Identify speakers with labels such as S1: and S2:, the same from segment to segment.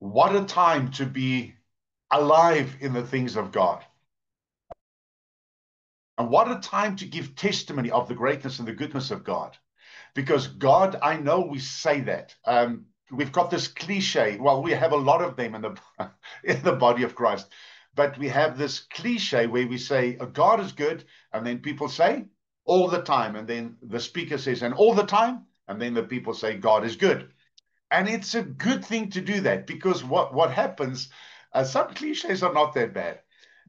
S1: What a time to be alive in the things of God. And what a time to give testimony of the greatness and the goodness of God. Because God, I know we say that. We've got this cliche. Well, we have a lot of them in the in the body of Christ, but we have this cliche where we say God is good, and then people say all the time, and then the speaker says and all the time, and then the people say God is good. And it's a good thing to do that because what happens, some cliches are not that bad,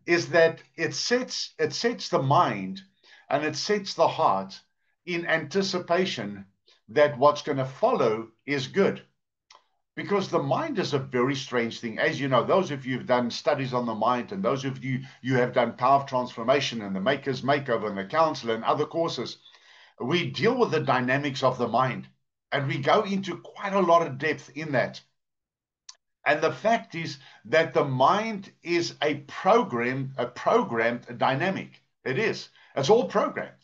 S1: is that it sets the mind and it sets the heart in anticipation that what's going to follow is good. Because the mind is a very strange thing. As you know, those of you who've done studies on the mind, and those of you have done power of transformation and the maker's makeover and the counselor and other courses, we deal with the dynamics of the mind. And we go into quite a lot of depth in that. And the fact is that the mind is a programmed dynamic. It is. It's all programmed.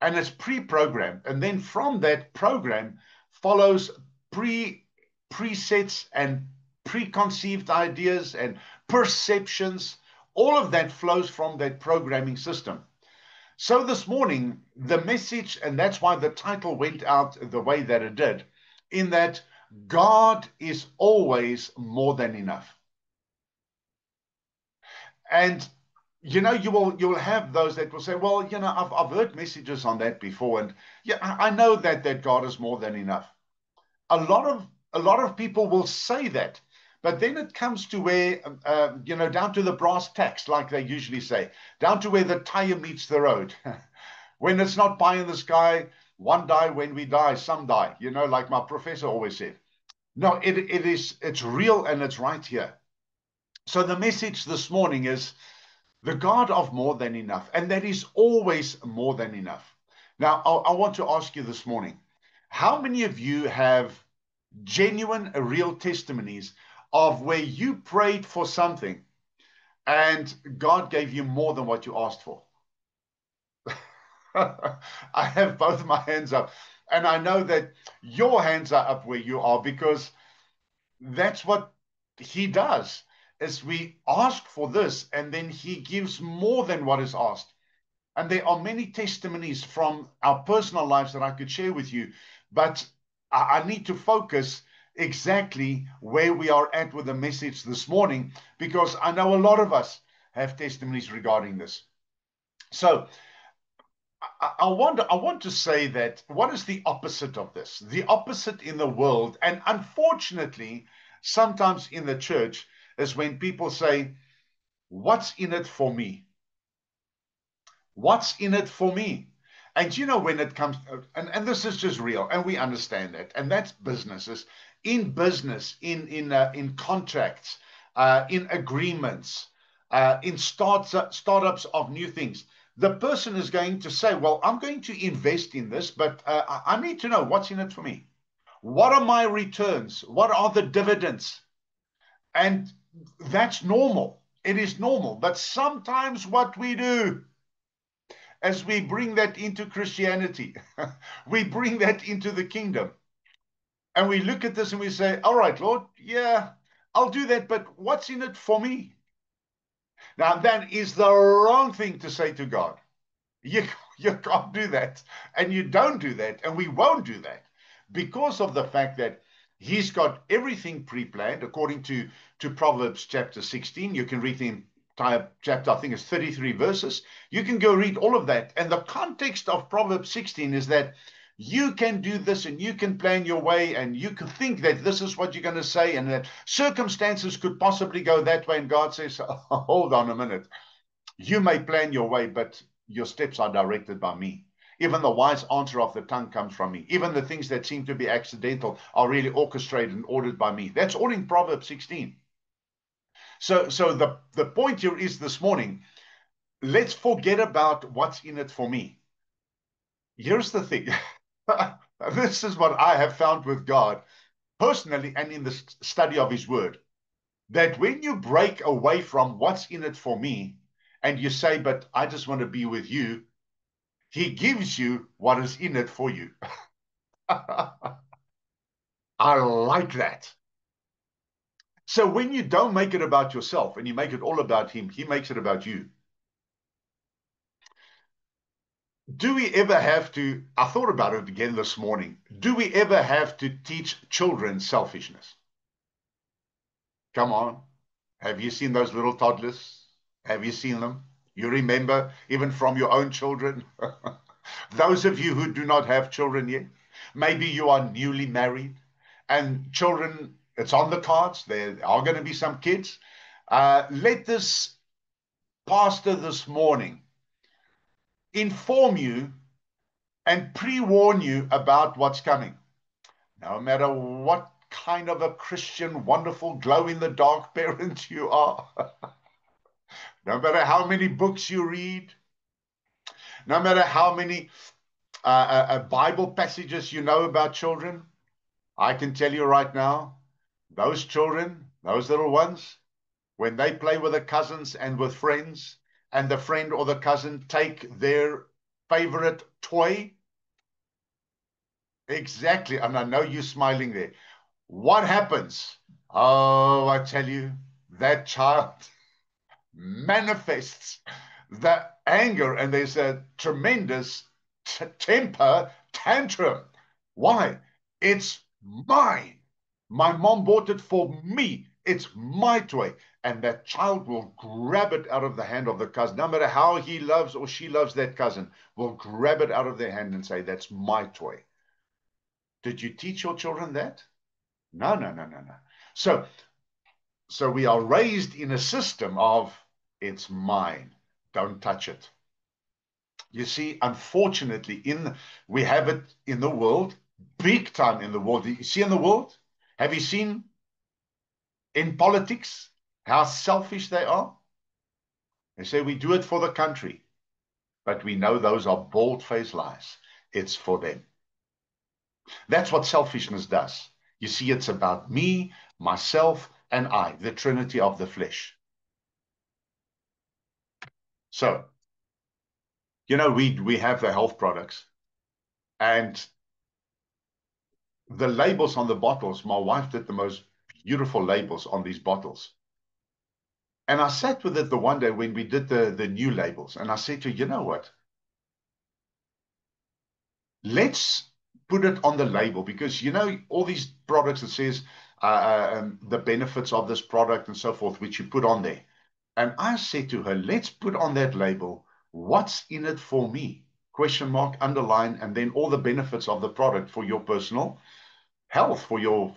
S1: And it's pre-programmed. And then from that program follows presets and preconceived ideas and perceptions. All of that flows from that programming system. So this morning, the message, and that's why the title went out the way that it did, in that God is always more than enough. And you will have those that will say, well, I've heard messages on that before, and yeah, I know that God is more than enough. A lot of people will say that, but then it comes to where down to the brass tacks, like they usually say, down to where the tire meets the road. When it's not pie in the sky, one die when we die, some die. Like my professor always said. No, it's real and it's right here. So the message this morning is the God of more than enough, and that is always more than enough. Now, I want to ask you this morning, how many of you have genuine, real testimonies of where you prayed for something and God gave you more than what you asked for? I have both my hands up, and I know that your hands are up where you are because that's what he does. Is we ask for this and then he gives more than what is asked. And there are many testimonies from our personal lives that I could share with you, but I need to focus exactly where we are at with the message this morning because I know a lot of us have testimonies regarding this. So I want to say that what is the opposite of this? The opposite in the world, and unfortunately, sometimes in the church, is when people say, what's in it for me? What's in it for me? And when it comes, and this is just real, and we understand that, and that's businesses, in business, in contracts, in agreements, in startups of new things. The person is going to say, well, I'm going to invest in this, but I need to know what's in it for me. What are my returns? What are the dividends? And that's normal. It is normal. But sometimes what we do as we bring that into Christianity, we bring that into the kingdom. And we look at this and we say, all right, Lord, yeah, I'll do that, but what's in it for me? Now, that is the wrong thing to say to God. You, you can't do that. And you don't do that. And we won't do that because of the fact that he's got everything pre-planned according to Proverbs chapter 16. You can read the entire chapter, I think it's 33 verses. You can go read all of that. And the context of Proverbs 16 is that you can do this and you can plan your way and you can think that this is what you're going to say and that circumstances could possibly go that way. And God says, oh, hold on a minute. You may plan your way, but your steps are directed by me. Even the wise answer of the tongue comes from me. Even the things that seem to be accidental are really orchestrated and ordered by me. That's all in Proverbs 16. So the point here is this morning, let's forget about what's in it for me. Here's the thing. This is what I have found with God personally and in the study of his word, that when you break away from what's in it for me and you say, but I just want to be with you, he gives you what is in it for you. I like that. So when you don't make it about yourself and you make it all about him, he makes it about you. Do we ever have to, I thought about it again this morning, do we ever have to teach children selfishness? Come on. Have you seen those little toddlers? Have you seen them? You remember, even from your own children? Those of you who do not have children yet, maybe you are newly married and children, it's on the cards. There are going to be some kids. Let this pastor this morning inform you and pre warn you about what's coming. No matter what kind of a Christian, wonderful, glow in the dark parent you are, no matter how many books you read, no matter how many Bible passages you know about children, I can tell you right now, those children, those little ones, when they play with their cousins and with friends, and the friend or the cousin take their favorite toy, exactly, and I know you're smiling there. What happens? Oh, I tell you, that child manifests the anger, and there's a tremendous temper tantrum. Why? It's mine. My mom bought it for me. It's my toy. And that child will grab it out of the hand of the cousin, no matter how he loves or she loves that cousin, will grab it out of their hand and say, that's my toy. Did you teach your children that? No, no, no, no, no. So, so we are raised in a system of it's mine, don't touch it. You see, unfortunately, we have it in the world, big time in the world. You see in the world? Have you seen in politics how selfish they are? They say we do it for the country, but we know those are bald-faced lies. It's for them. That's what selfishness does. You see, it's about me, myself, and I, the trinity of the flesh. So, we have the health products, and the labels on the bottles, my wife did the most beautiful labels on these bottles. And I sat with it the one day when we did the new labels, and I said to her, you know what? Let's put it on the label because all these products that says the benefits of this product and so forth, which you put on there. And I said to her, let's put on that label, what's in it for me? Question mark, underline, and then all the benefits of the product for your personal health, for your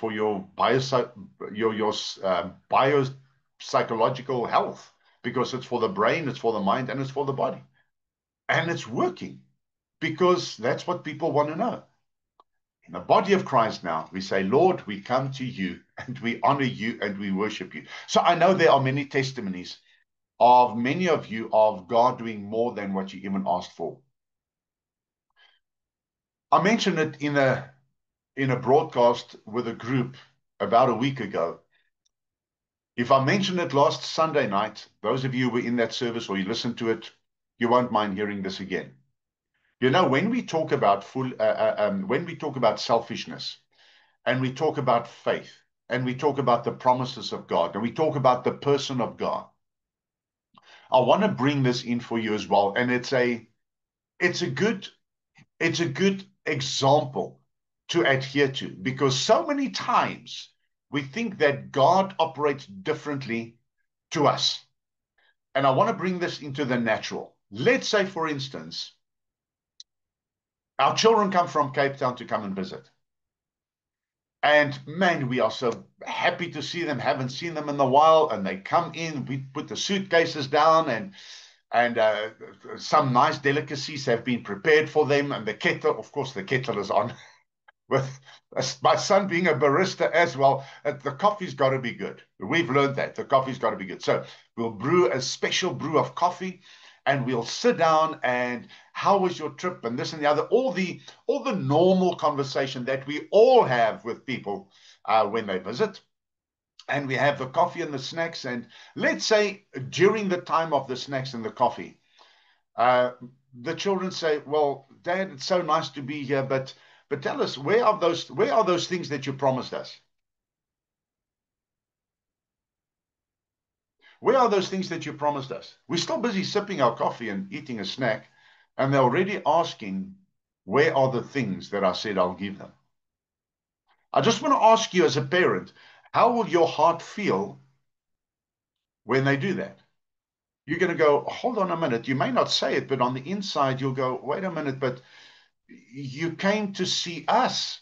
S1: biopsychological health, because it's for the brain, it's for the mind, and it's for the body. And it's working because that's what people want to know. In the body of Christ now, we say, Lord, we come to you and we honor you and we worship you. So I know there are many testimonies of many of you of God doing more than what you even asked for. I mentioned it in a broadcast with a group about a week ago. If I mentioned it last Sunday night, those of you who were in that service or you listened to it, you won't mind hearing this again. When we talk about when we talk about selfishness, and we talk about faith, and we talk about the promises of God, and we talk about the person of God, I want to bring this in for you as well. And it's a good example to adhere to, because so many times we think that God operates differently to us. And I want to bring this into the natural. Let's say, for instance, our children come from Cape Town to come and visit. And man, we are so happy to see them. Haven't seen them in a while, and they come in. We put the suitcases down, and some nice delicacies have been prepared for them. And the kettle, of course, the kettle is on. With my son being a barista as well, the coffee's got to be good. We've learned that the coffee's got to be good. So we'll brew a special brew of coffee, and we'll sit down and how was your trip and this and the other, all the normal conversation that we all have with people when they visit. And we have the coffee and the snacks. And let's say during the time of the snacks and the coffee, the children say, well, Dad, it's so nice to be here, but tell us, where are those things that you promised us? Where are those things that you promised us? We're still busy sipping our coffee and eating a snack, and they're already asking, where are the things that I said I'll give them? I just want to ask you as a parent, how will your heart feel when they do that? You're going to go, hold on a minute. You may not say it, but on the inside, you'll go, wait a minute, but you came to see us,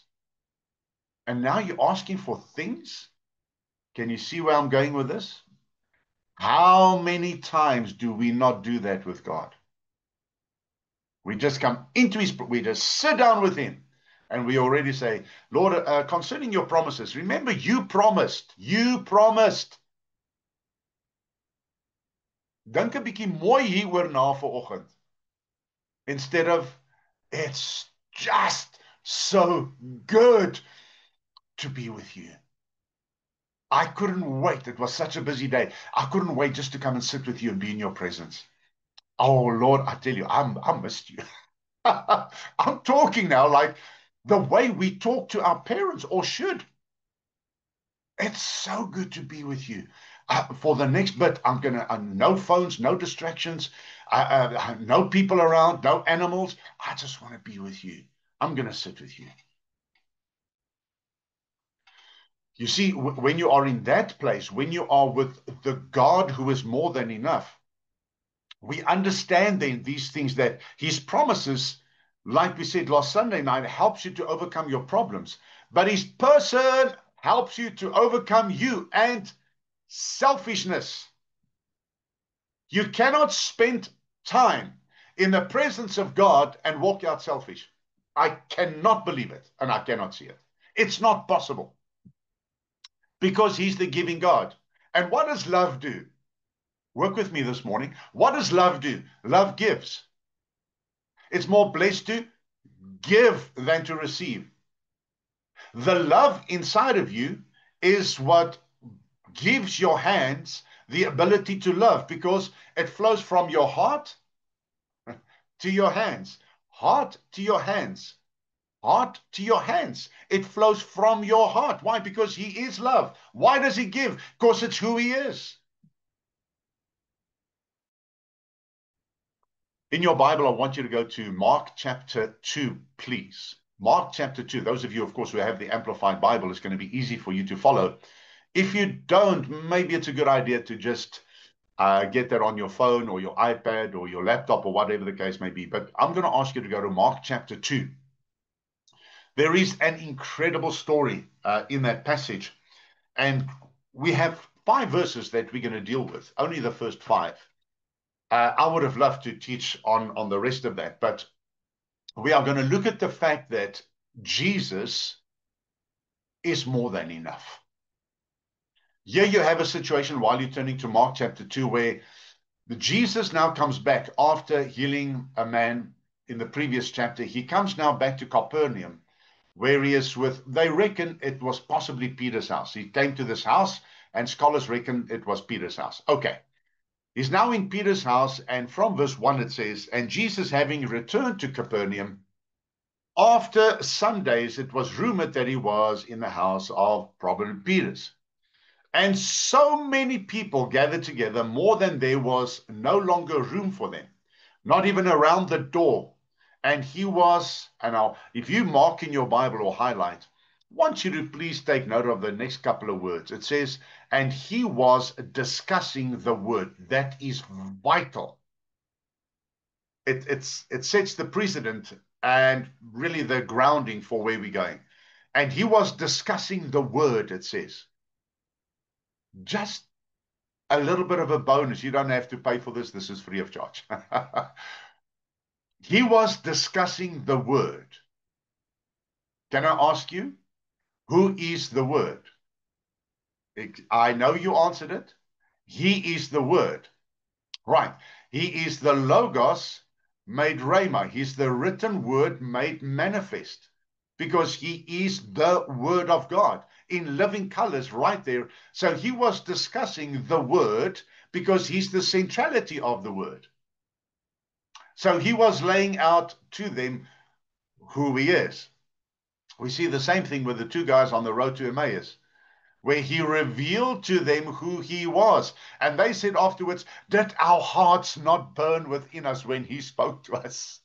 S1: and now you're asking for things? Can you see where I'm going with this? How many times do we not do that with God? We just come into we just sit down with him, and we already say, Lord, concerning your promises, remember you promised. Dink 'n bietjie mooi hieroor na vanoggend. Instead of, it's just so good to be with you. I couldn't wait. It was such a busy day. I couldn't wait just to come and sit with you and be in your presence. Oh, Lord, I tell you, I missed you. I'm talking now like the way we talk to our parents, or should. It's so good to be with you. For the next bit, I'm going to, no phones, no distractions, no people around, no animals. I just want to be with you. I'm going to sit with you. You see, when you are in that place, when you are with the God who is more than enough, we understand then these things, that his promises, like we said last Sunday night, helps you to overcome your problems. But his person helps you to overcome you and selfishness. You cannot spend time in the presence of God and walk out selfish. I cannot believe it, and I cannot see it. It's not possible, because he's the giving God. And what does love do? Work with me this morning. What does love do? Love gives. It's more blessed to give than to receive. The love inside of you is what gives your hands the ability to love, because it flows from your heart to your hands, heart to your hands, heart to your hands. It flows from your heart. Why? Because he is love. Why does he give? Because it's who he is. In your Bible, I want you to go to Mark chapter 2, please. Mark chapter 2. Those of you, of course, who have the Amplified Bible, it's going to be easy for you to follow. If you don't, maybe it's a good idea to just get that on your phone or your iPad or your laptop or whatever the case may be. But I'm going to ask you to go to Mark chapter 2. There is an incredible story in that passage. And we have 5 verses that we're going to deal with, only the first 5. I would have loved to teach on the rest of that, but we are going to look at the fact that Jesus is more than enough. Here you have a situation, while you're turning to Mark chapter 2, where Jesus now comes back after healing a man in the previous chapter. He comes now back to Capernaum, where he is with, they reckon it was possibly Peter's house. He came to this house, and scholars reckon it was Peter's house. Okay. He's now in Peter's house, and from verse 1 it says, and Jesus having returned to Capernaum, after some days it was rumored that he was in the house of Prophet Peter's. And so many people gathered together, more than there was no longer room for them, not even around the door. And he was, and now if you mark in your Bible or highlight, I want you to please take note of the next couple of words. It says, and he was discussing the word. That is vital. It sets the precedent and really the grounding for where we're going. And he was discussing the word, it says. Just a little bit of a bonus. You don't have to pay for this. This is free of charge. He was discussing the word. Can I ask you, who is the word? I know you answered it. He is the word. Right. He is the Logos made Rhema. He's the written word made manifest, because he is the word of God in living colors right there. So he was discussing the word because he's the centrality of the word. So he was laying out to them who he is. We see the same thing with the 2 guys on the road to Emmaus. where he revealed to them who he was. And they said afterwards, did our hearts not burn within us when he spoke to us?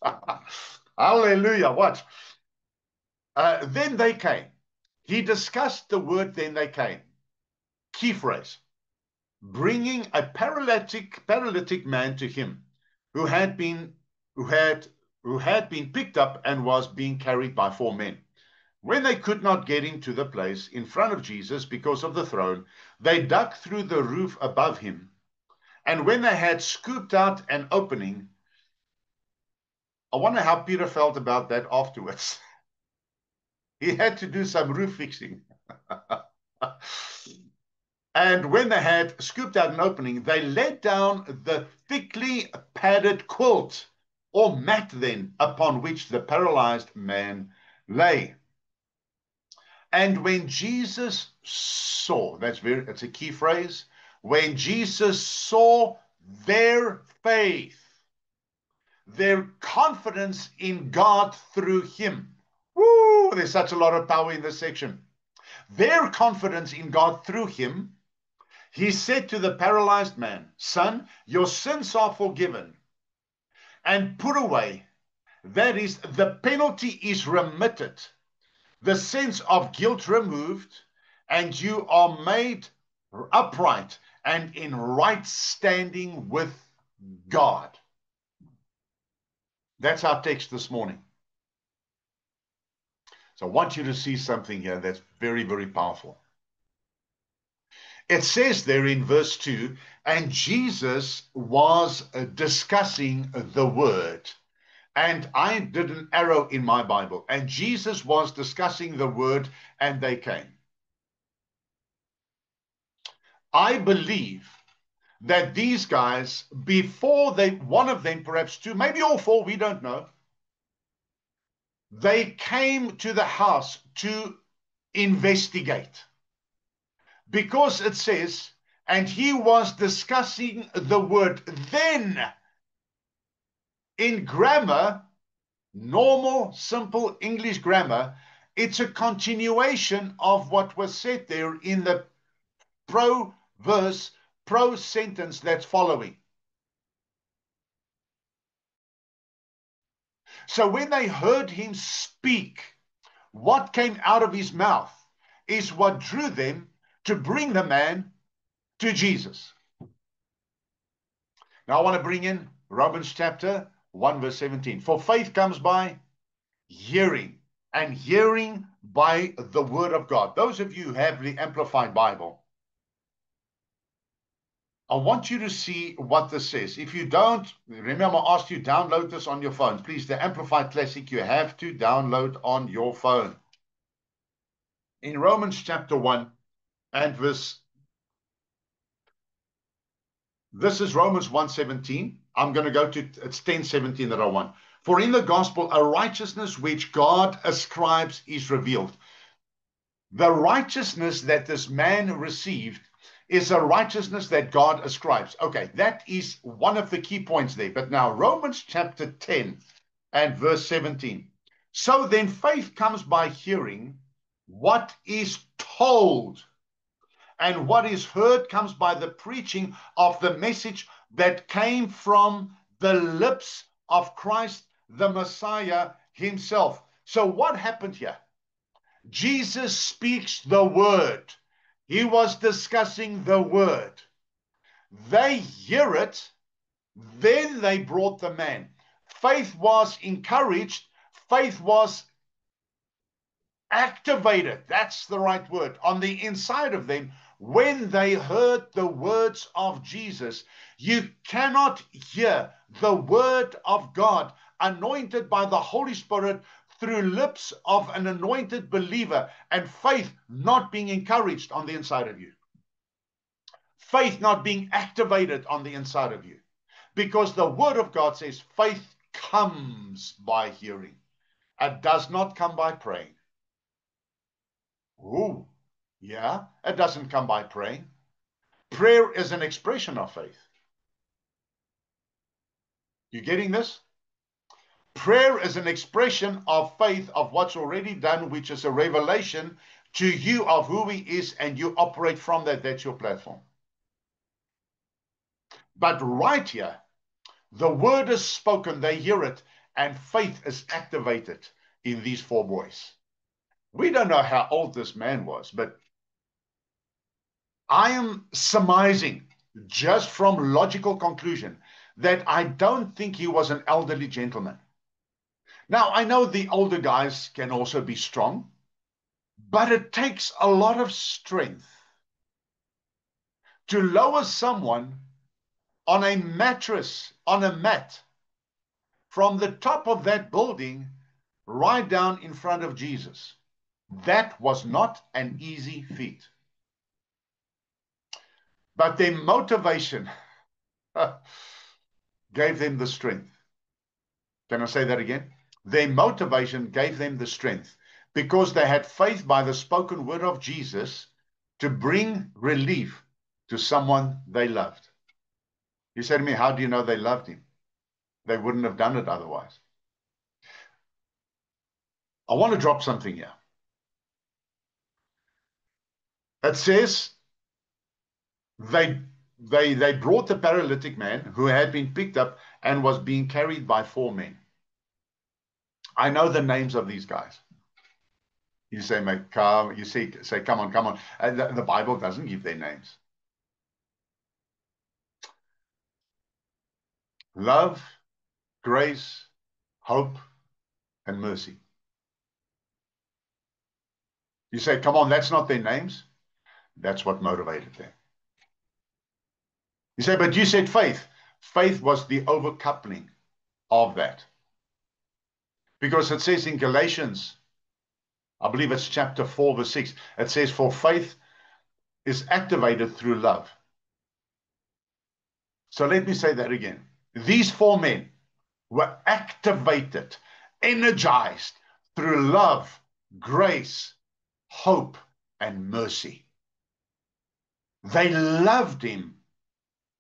S1: Hallelujah. Watch. Then they came. He discussed the word, then they came. Key phrase. Bringing a paralytic man to him who had been picked up and was being carried by 4 men. When they could not get him to the place in front of Jesus because of the throne, they dug through the roof above him. And when they had scooped out an opening, I wonder how Peter felt about that afterwards. He had to do some roof fixing. And when they had scooped out an opening, they let down the thickly padded quilt, or mat then, upon which the paralyzed man lay. And when Jesus saw, that's a key phrase, when Jesus saw their faith, their confidence in God through him. Woo, there's such a lot of power in this section. Their confidence in God through him, he said to the paralyzed man, son, your sins are forgiven and put away. That is, the penalty is remitted, the sense of guilt removed, and you are made upright and in right standing with God. That's our text this morning. So I want you to see something here that's very, very powerful. It says there in verse 2, and Jesus was discussing the word. And I did an arrow in my Bible. And Jesus was discussing the word, and they came. I believe that these guys, before one of them, perhaps two, maybe all four, we don't know, they came to the house to investigate. Because it says, and he was discussing the word. Then, in grammar, normal, simple English grammar, it's a continuation of what was said there in the pro-verse, pro-sentence that's following. So when they heard him speak, what came out of his mouth is what drew them to bring the man to Jesus. Now I want to bring in Romans chapter 1 verse 17. For faith comes by hearing, and hearing by the word of God. Those of you who have the Amplified Bible, I want you to see what this says. If you don't, remember I asked you download this on your phones. Please, the Amplified Classic, you have to download on your phone. In Romans chapter 1 and verse, this is Romans 1:17. I'm going to go to, it's 10:17 that I want. For in the gospel, a righteousness which God ascribes is revealed. The righteousness that this man received is a righteousness that God ascribes. Okay, that is one of the key points there. But now, Romans chapter 10 and verse 17. So then faith comes by hearing what is told, and what is heard comes by the preaching of the message that came from the lips of Christ, the Messiah himself. So what happened here? Jesus speaks the word. He was discussing the word. They hear it, then they brought the man. Faith was encouraged. Faith was activated. That's the right word. On the inside of them, when they heard the words of Jesus. You cannot hear the word of God anointed by the Holy Spirit through lips of an anointed believer and faith not being encouraged on the inside of you. Faith not being activated on the inside of you. Because the word of God says faith comes by hearing. It does not come by praying. Ooh, yeah, it doesn't come by praying. Prayer is an expression of faith. You getting this? Prayer is an expression of faith of what's already done, which is a revelation to you of who he is, and you operate from that. That's your platform. But right here, the word is spoken, they hear it, and faith is activated in these four boys. We don't know how old this man was, but I am surmising just from logical conclusion that I don't think he was an elderly gentleman. Now, I know the older guys can also be strong, but it takes a lot of strength to lower someone on a mattress, on a mat, from the top of that building right down in front of Jesus. That was not an easy feat. But their motivation gave them the strength. Can I say that again? Their motivation gave them the strength because they had faith by the spoken word of Jesus to bring relief to someone they loved. You say to me, how do you know they loved him? They wouldn't have done it otherwise. I want to drop something here. It says they brought the paralytic man who had been picked up and was being carried by four men. I know the names of these guys. You say, mate, come. You say, come on, come on. And the Bible doesn't give their names. Love, grace, hope, and mercy. You say, come on, that's not their names. That's what motivated them. You say, but you said faith. Faith was the overcoupling of that. Because it says in Galatians, I believe it's chapter 4, verse 6, it says, for faith is activated through love. So let me say that again. These four men were activated, energized through love, grace, hope, and mercy. They loved him.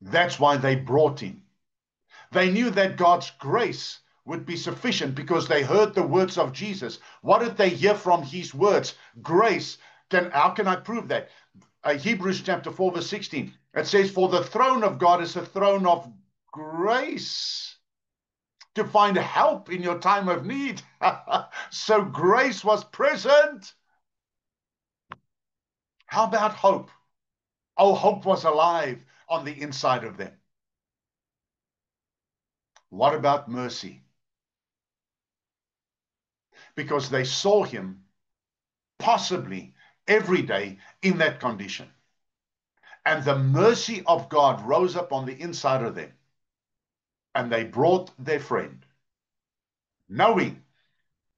S1: That's why they brought him. They knew that God's grace would be sufficient because they heard the words of Jesus. What did they hear from his words? Grace. How can I prove that? Hebrews chapter 4, verse 16. It says, for the throne of God is a throne of grace to find help in your time of need. So grace was present. How about hope? Oh, hope was alive on the inside of them. What about mercy? Because they saw him possibly every day in that condition. And the mercy of God rose up on the inside of them. And they brought their friend, knowing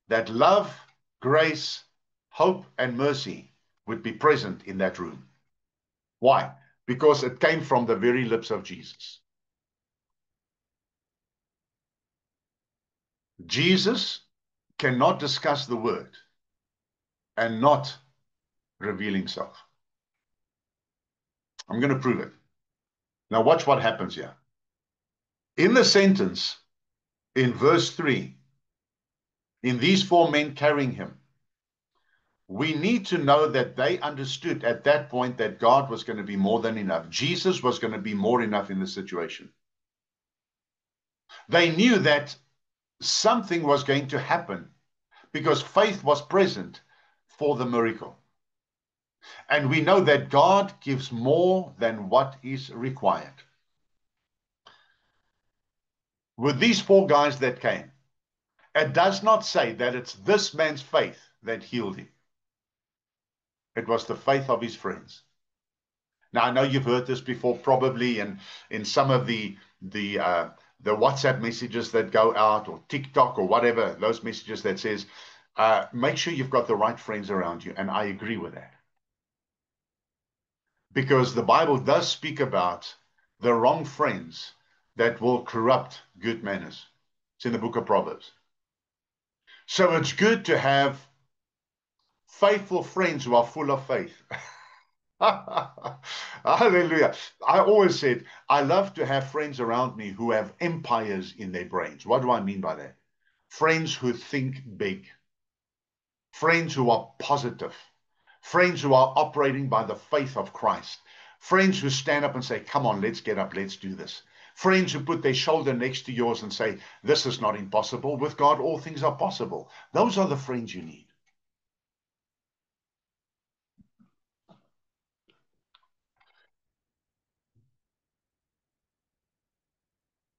S1: that love, grace, hope, and mercy would be present in that room. Why? Because it came from the very lips of Jesus. Jesus cannot discuss the word and not reveal himself. I'm going to prove it. Now watch what happens here. In the sentence, in verse 3, in these four men carrying him, we need to know that they understood at that point that God was going to be more than enough. Jesus was going to be more enough in the situation. They knew that something was going to happen because faith was present for the miracle. And we know that God gives more than what is required. With these four guys that came, it does not say that it's this man's faith that healed him. It was the faith of his friends. Now, I know you've heard this before, probably in some of the WhatsApp messages that go out, or TikTok, or whatever, those messages that says, make sure you've got the right friends around you. And I agree with that. Because the Bible does speak about the wrong friends that will corrupt good manners. It's in the book of Proverbs. So it's good to have faithful friends who are full of faith. Hallelujah. I always said, I love to have friends around me who have empires in their brains. What do I mean by that? Friends who think big. Friends who are positive. friends who are operating by the faith of Christ, friends who stand up and say, come on, let's get up, let's do this. Friends who put their shoulder next to yours and say, this is not impossible. With God, all things are possible. Those are the friends you need.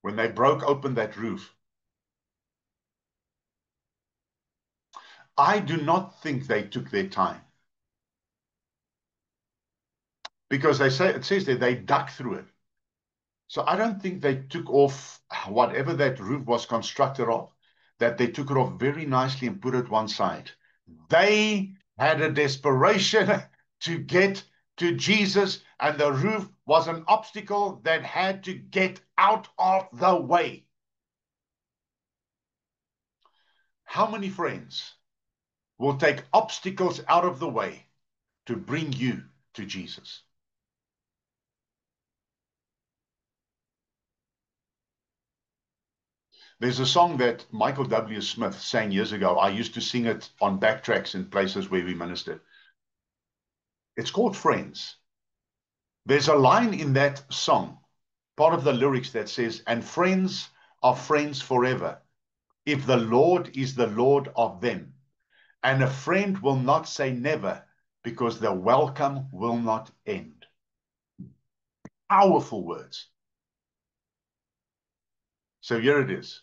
S1: When they broke open that roof, I do not think they took their time. Because it says that they dug through it. So I don't think they took off whatever that roof was constructed of, that they took it off very nicely and put it one side. They had a desperation to get to Jesus, and the roof was an obstacle that had to get out of the way. How many friends will take obstacles out of the way to bring you to Jesus? There's a song that Michael W. Smith sang years ago. I used to sing it on backtracks in places where we ministered. It's called Friends. There's a line in that song, part of the lyrics, that says, and friends are friends forever, if the Lord is the Lord of them. And a friend will not say never, because the welcome will not end. Powerful words. So here it is.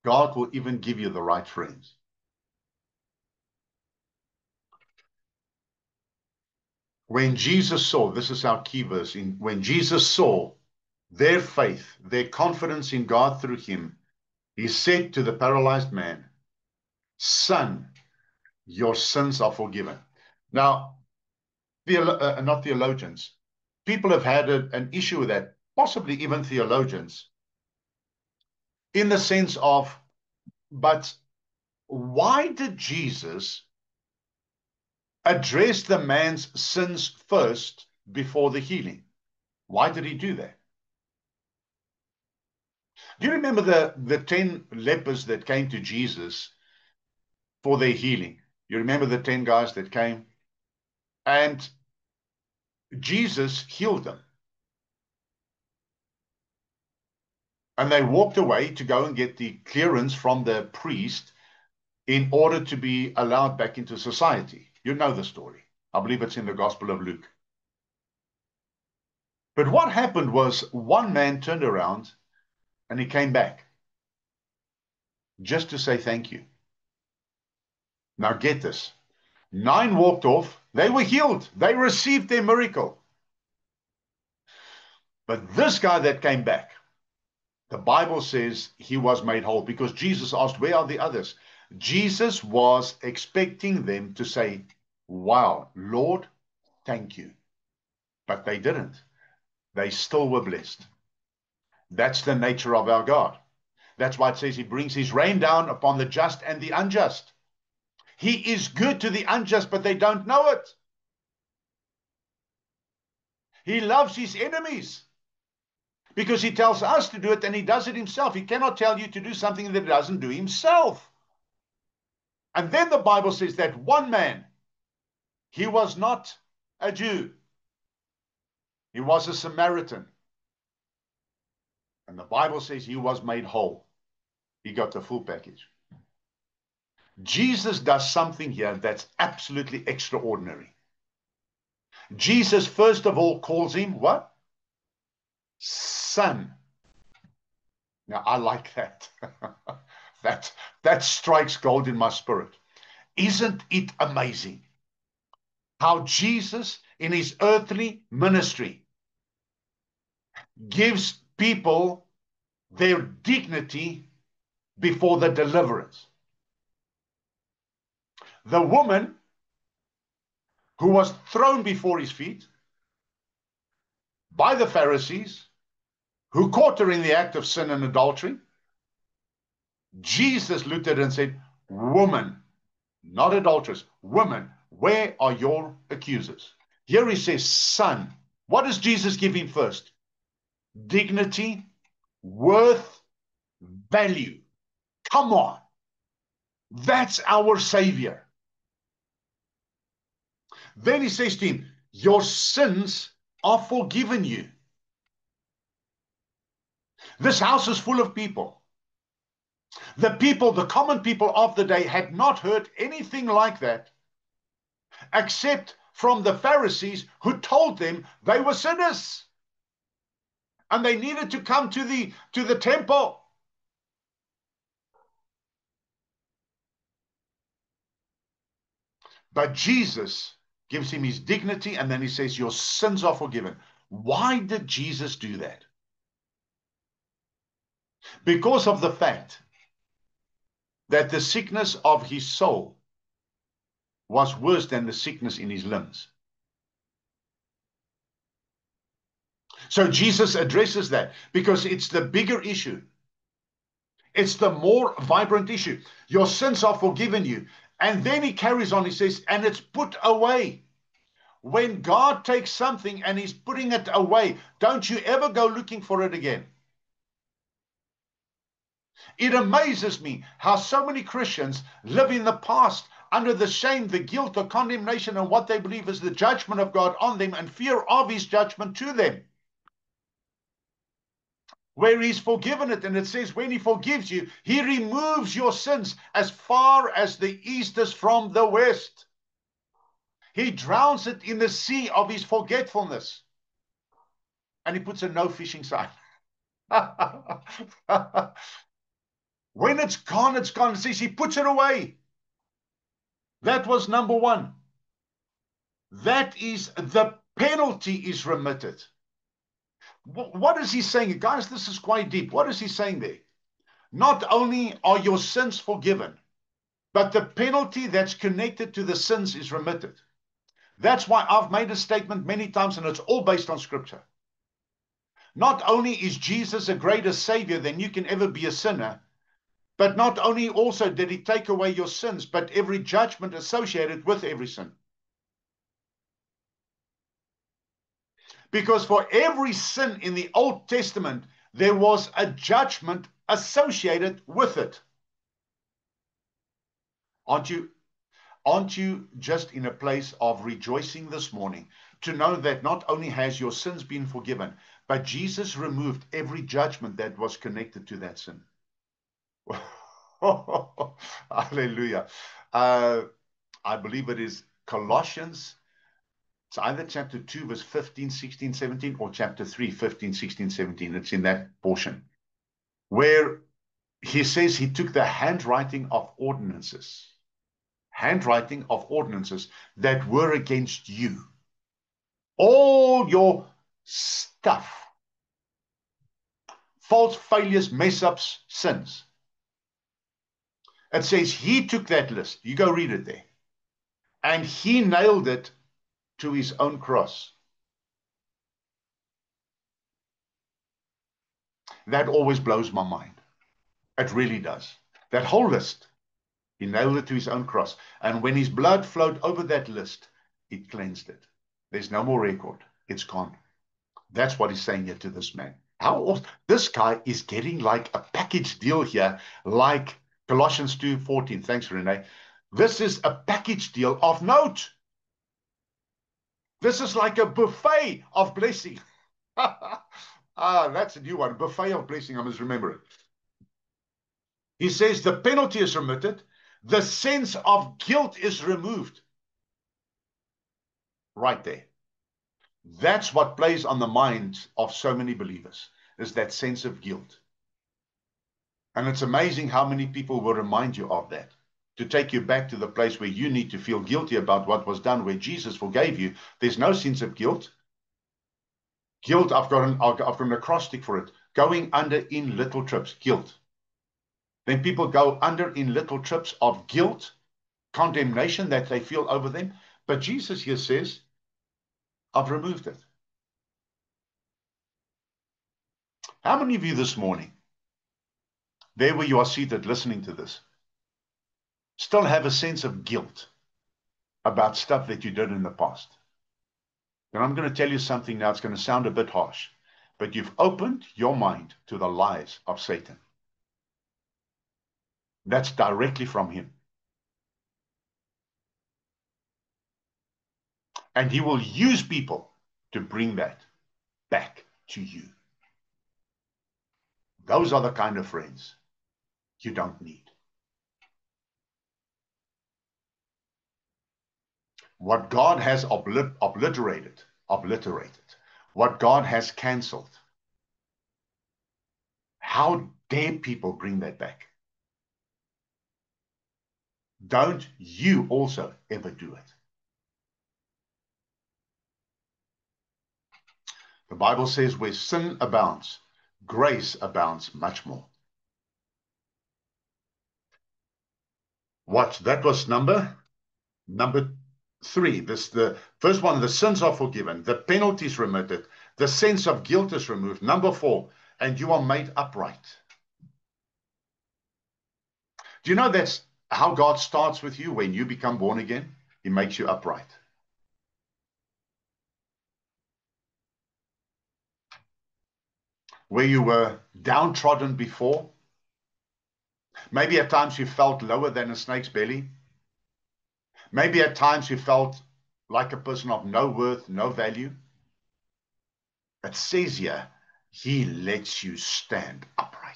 S1: God will even give you the right friends. When Jesus saw, this is our key verse, when Jesus saw their faith, their confidence in God through him, he said to the paralyzed man, son, your sins are forgiven. Now, not theologians, people have had an issue with that, possibly even theologians, in the sense of, but why did Jesus address the man's sins first before the healing? Why did he do that? Do you remember the 10 lepers that came to Jesus for their healing? You remember the 10 guys that came? And Jesus healed them. And they walked away to go and get the clearance from the priest in order to be allowed back into society. You know the story. I believe it's in the Gospel of Luke. But what happened was one man turned around and he came back just to say thank you. Now get this. 9 walked off. They were healed. They received their miracle. But this guy that came back, the Bible says he was made whole, because Jesus asked, where are the others? Jesus was expecting them to say, wow, Lord, thank you. But they didn't. They still were blessed. That's the nature of our God. That's why it says he brings his rain down upon the just and the unjust. He is good to the unjust, but they don't know it. He loves his enemies because he tells us to do it and he does it himself. He cannot tell you to do something that he doesn't do himself. And then the Bible says that one man, he was not a Jew. He was a Samaritan. And the Bible says he was made whole. He got the full package. Jesus does something here that's absolutely extraordinary. Jesus, first of all, calls him what? Son. Now, I like that. that strikes gold in my spirit. Isn't it amazing how Jesus, in his earthly ministry, gives people their dignity before the deliverance? The woman who was thrown before his feet by the Pharisees, who caught her in the act of sin and adultery, Jesus looked at her and said, woman, not adulteress, woman, where are your accusers? Here he says, son. What does Jesus give him first? Dignity, worth, value. Come on. That's our Savior. Then he says to him, your sins are forgiven you. This house is full of people. The people, the common people of the day, had not heard anything like that except from the Pharisees, who told them they were sinners and they needed to come to the temple. But Jesus gives him his dignity, and then he says, your sins are forgiven. Why did Jesus do that? Because of the fact that the sickness of his soul was worse than the sickness in his limbs. So Jesus addresses that because it's the bigger issue. It's the more vibrant issue. Your sins are forgiven you. And then he carries on, he says, and it's put away. When God takes something and he's putting it away, don't you ever go looking for it again. It amazes me how so many Christians live in the past under the shame, the guilt, the condemnation, and what they believe is the judgment of God on them and fear of his judgment to them. Where he's forgiven it, and it says when he forgives you, he removes your sins as far as the east is from the west. He drowns it in the sea of his forgetfulness, and he puts a no fishing sign. When it's gone, it's gone. It says he puts it away. That was number one. That is, the penalty is remitted. What is he saying? Guys, this is quite deep. What is he saying there? Not only are your sins forgiven, but the penalty that's connected to the sins is remitted. That's why I've made a statement many times, and it's all based on Scripture. Not only is Jesus a greater Savior than you can ever be a sinner, but not only also did he take away your sins, but every judgment associated with every sin. Because for every sin in the Old Testament, there was a judgment associated with it. Aren't you just in a place of rejoicing this morning to know that not only has your sins been forgiven, but Jesus removed every judgment that was connected to that sin? Hallelujah. I believe it is Colossians. It's either chapter 2, verse 15, 16, 17, or chapter 3, 15, 16, 17. It's in that portion where he says he took the handwriting of ordinances that were against you. All your stuff, faults, failures, mess ups, sins. It says he took that list. You go read it there. And he nailed it to his own cross. That always blows my mind. It really does. That whole list, he nailed it to his own cross. And when his blood flowed over that list, it cleansed it. There's no more record. It's gone. That's what he's saying here to this man. This guy is getting like a package deal here, like Colossians 2:14. Thanks, Renee. This is a package deal of note. This is like a buffet of blessing. That's a new one. Buffet of blessing. I must remember it. He says the penalty is remitted. The sense of guilt is removed. Right there. That's what plays on the minds of so many believers, is that sense of guilt. And it's amazing how many people will remind you of that, to take you back to the place where you need to feel guilty about what was done, where Jesus forgave you. There's no sense of guilt. Guilt, I've got an acrostic for it. Going under in little trips, guilt. Then people go under in little trips of guilt, condemnation that they feel over them. But Jesus here says, I've removed it. How many of you this morning, there where you are seated listening to this, still have a sense of guilt about stuff that you did in the past? And I'm going to tell you something now. It's going to sound a bit harsh, but you've opened your mind to the lies of Satan. That's directly from him. And he will use people to bring that back to you. Those are the kind of friends you don't need. What God has obliterated, what God has canceled, how dare people bring that back? Don't you also ever do it. The Bible says where sin abounds, grace abounds much more. Watch, that was number 3. This the first one, the sins are forgiven, the penalties remitted, the sense of guilt is removed. Number 4, and you are made upright. Do you know that's how God starts with you when you become born again? He makes you upright. Where you were downtrodden before, maybe at times you felt lower than a snake's belly. Maybe at times you felt like a person of no worth, no value. It says here, he lets you stand upright.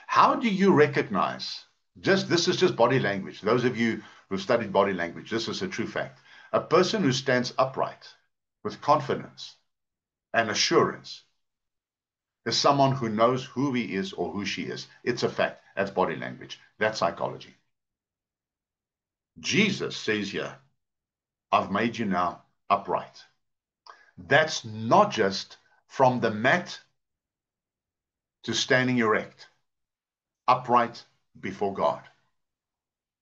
S1: How do you recognize, this is just body language. Those of you who've studied body language, this is a true fact. A person who stands upright with confidence and assurance is someone who knows who he is or who she is. It's a fact. That's body language. That's psychology. Jesus says here, I've made you now upright. That's not just from the mat to standing erect, upright before God.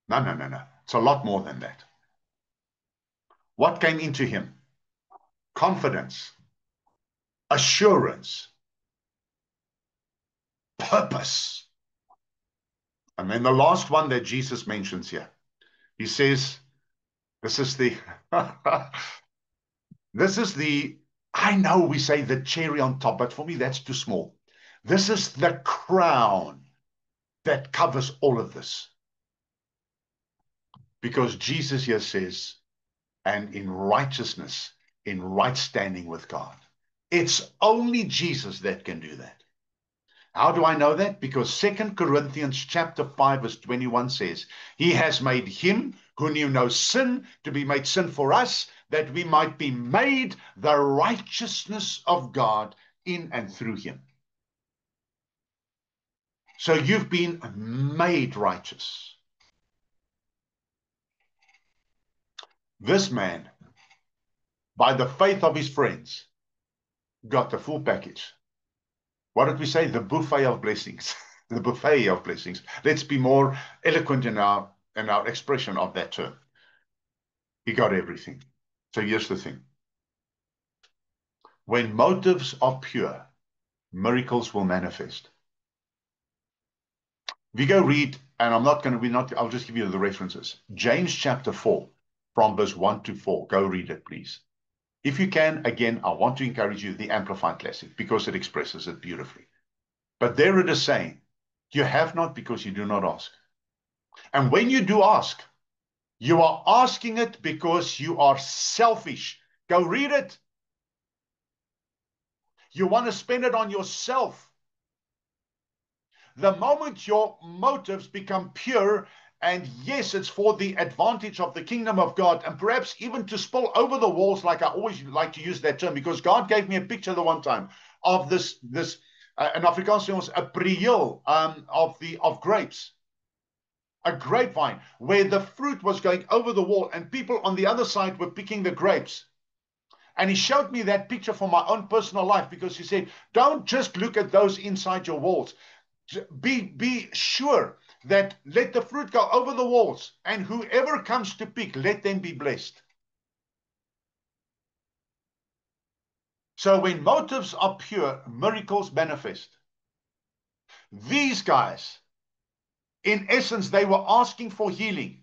S1: No, no, no, no. It's a lot more than that. What came into him? Confidence, assurance, purpose. And then the last one that Jesus mentions here, he says, this is the, I know we say the cherry on top, but for me, that's too small. This is the crown that covers all of this. Because Jesus here says, and in righteousness, in right standing with God. It's only Jesus that can do that. How do I know that? Because 2 Corinthians chapter 5 verse 21 says, he has made him who knew no sin to be made sin for us, that we might be made the righteousness of God in and through him. So you've been made righteous. This man, by the faith of his friends, got the full package. What did we say? The buffet of blessings. The buffet of blessings. Let's be more eloquent in our expression of that term. He got everything. So here's the thing. When motives are pure, miracles will manifest. If you go read, and I'll just give you the references. James chapter 4, from verse 1 to 4. Go read it, please. If you can, again, I want to encourage you, the Amplified Classic, because it expresses it beautifully. But there it is saying, you have not because you do not ask. And when you do ask, you are asking it because you are selfish. Go read it. You want to spend it on yourself. The moment your motives become pure, and yes, it's for the advantage of the kingdom of God, and perhaps even to spill over the walls, like I always like to use that term, because God gave me a picture the one time of this in Afrikaans, a prieel of grapes. A grapevine where the fruit was going over the wall and people on the other side were picking the grapes. And he showed me that picture from my own personal life, because he said, don't just look at those inside your walls. Be sure that let the fruit go over the walls, and whoever comes to pick, let them be blessed. So when motives are pure, miracles manifest. These guys, in essence, they were asking for healing,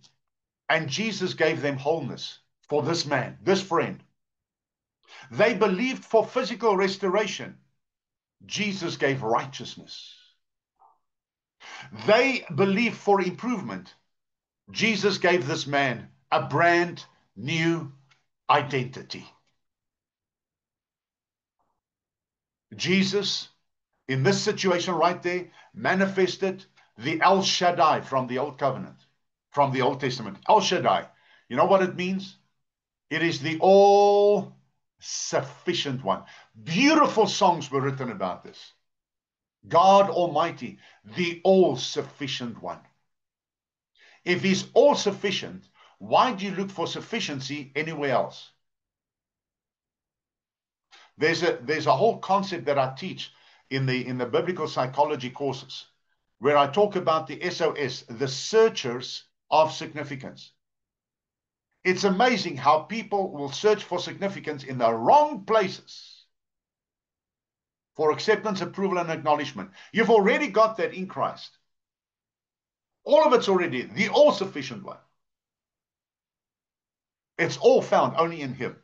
S1: and Jesus gave them wholeness for this man, this friend. They believed for physical restoration. Jesus gave righteousness. They believed for improvement. Jesus gave this man a brand new identity. Jesus, in this situation right there, manifested the El Shaddai from the Old Covenant, from the Old Testament. El Shaddai. You know what it means? It is the all-sufficient one. Beautiful songs were written about this. God Almighty, the all-sufficient one. If he's all-sufficient, why do you look for sufficiency anywhere else? There's a whole concept that I teach in the biblical psychology courses, where I talk about the SOS, the searchers of significance. It's amazing how people will search for significance in the wrong places for acceptance, approval, and acknowledgement. You've already got that in Christ. All of it's already the all-sufficient one. It's all found only in him.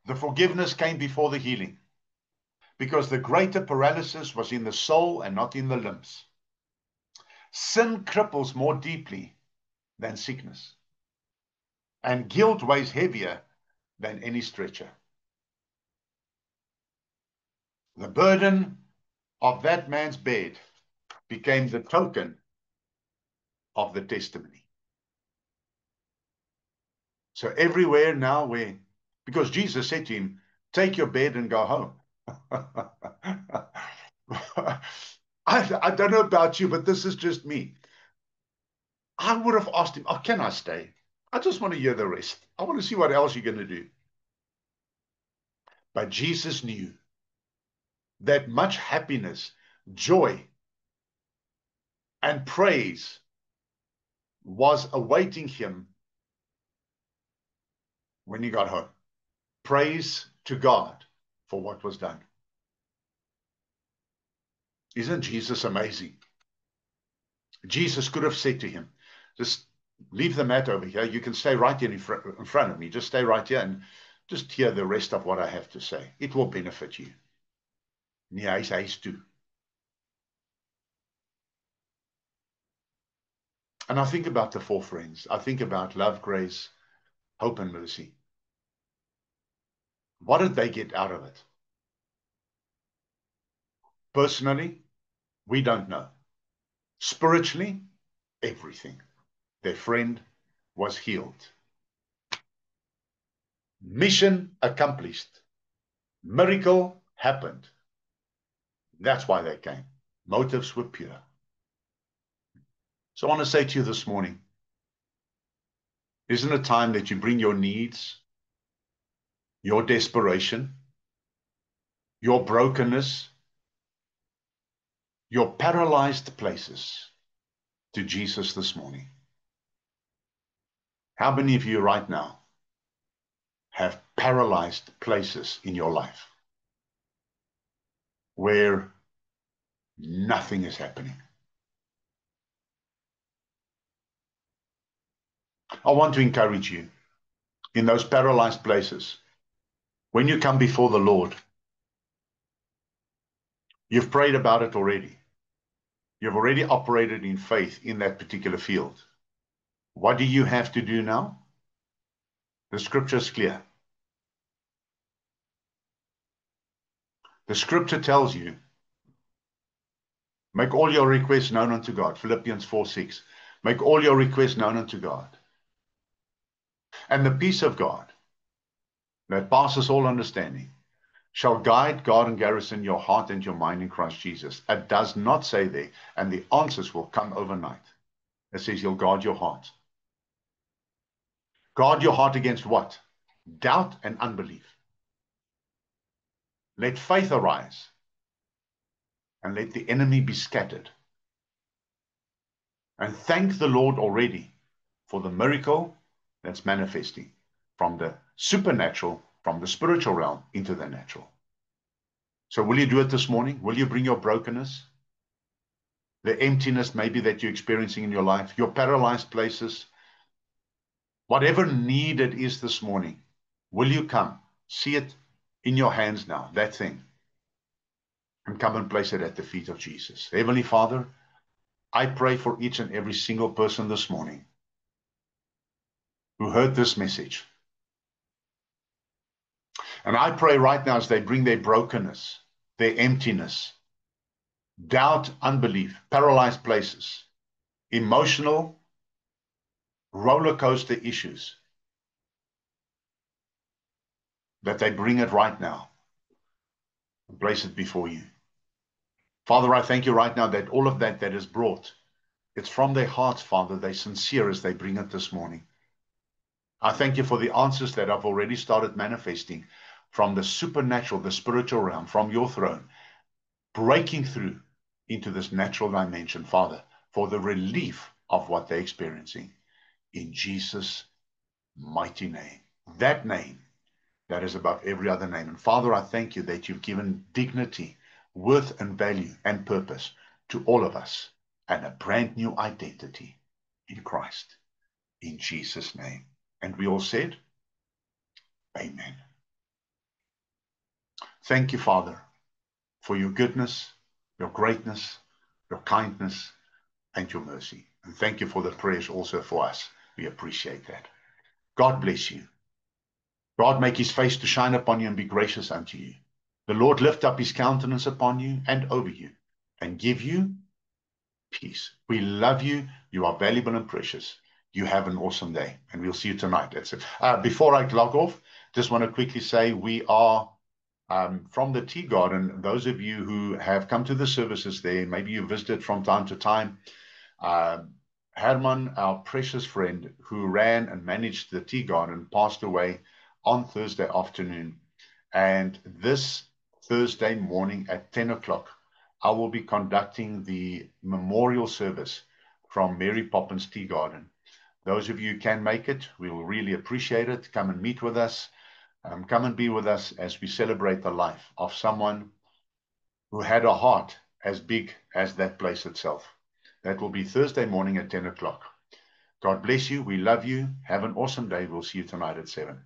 S1: The forgiveness came before the healing, because the greater paralysis was in the soul and not in the limbs. Sin cripples more deeply than sickness, and guilt weighs heavier than any stretcher. The burden of that man's bed became the token of the testimony. So everywhere now because Jesus said to him, take your bed and go home. I don't know about you, but this is just me. I would have asked him, oh, can I stay? I just want to hear the rest. I want to see what else you're going to do. But Jesus knew that much happiness, joy, and praise was awaiting him when he got home. Praise to God for what was done. Isn't Jesus amazing? Jesus could have said to him, just leave the mat over here. You can stay right here in front of me. Just stay right here and just hear the rest of what I have to say. It will benefit you. Nee, hy is huis toe. And I think about the four friends. I think about love, grace, hope, and mercy. What did they get out of it? Personally, we don't know. Spiritually, everything. Their friend was healed. Mission accomplished. Miracle happened. That's why they came. Motives were pure. So I want to say to you this morning, isn't it time that you bring your needs, your desperation, your brokenness, your paralyzed places to Jesus this morning? How many of you right now have paralyzed places in your life where nothing is happening? I want to encourage you in those paralyzed places. When you come before the Lord, you've prayed about it already. You've already operated in faith in that particular field. What do you have to do now? The scripture is clear. The scripture tells you, make all your requests known unto God. Philippians 4:6. Make all your requests known unto God. And the peace of God that passes all understanding shall guide, guard, and garrison your heart and your mind in Christ Jesus. It does not say there, and the answers will come overnight. It says he'll guard your heart. Guard your heart against what? Doubt and unbelief. Let faith arise, and let the enemy be scattered. And thank the Lord already for the miracle that's manifesting from the supernatural, from the spiritual realm into the natural. So will you do it this morning? Will you bring your brokenness, the emptiness maybe that you're experiencing in your life, your paralyzed places, whatever need it is this morning? Will you come? See it in your hands now, that thing, and come and place it at the feet of Jesus. Heavenly Father, I pray for each and every single person this morning who heard this message. And I pray right now as they bring their brokenness, their emptiness, doubt, unbelief, paralyzed places, emotional roller coaster issues, that they bring it right now and place it before you. Father, I thank you right now that all of that is brought, it's from their hearts, Father. They're sincere as they bring it this morning. I thank you for the answers that have already started manifesting from the supernatural, the spiritual realm, from your throne, breaking through into this natural dimension, Father, for the relief of what they're experiencing. In Jesus' mighty name, that name that is above every other name. And Father, I thank you that you've given dignity, worth, and value and purpose to all of us and a brand new identity in Christ. In Jesus' name. And we all said, Amen. Thank you, Father, for your goodness, your greatness, your kindness, and your mercy. And thank you for the prayers also for us. We appreciate that. God bless you. God make his face to shine upon you and be gracious unto you. The Lord lift up his countenance upon you and over you and give you peace. We love you. You are valuable and precious. You have an awesome day, and we'll see you tonight. That's it. Before I log off, just want to quickly say we are from the Tea Garden. Those of you who have come to the services there, maybe you visited from time to time. Herman, our precious friend who ran and managed the Tea Garden, passed away on Thursday afternoon. And this Thursday morning at 10 o'clock, I will be conducting the memorial service from Mary Poppins Tea Garden. Those of you who can make it, we will really appreciate it. Come and meet with us. Come and be with us as we celebrate the life of someone who had a heart as big as that place itself. That will be Thursday morning at 10 o'clock. God bless you. We love you. Have an awesome day. We'll see you tonight at 7.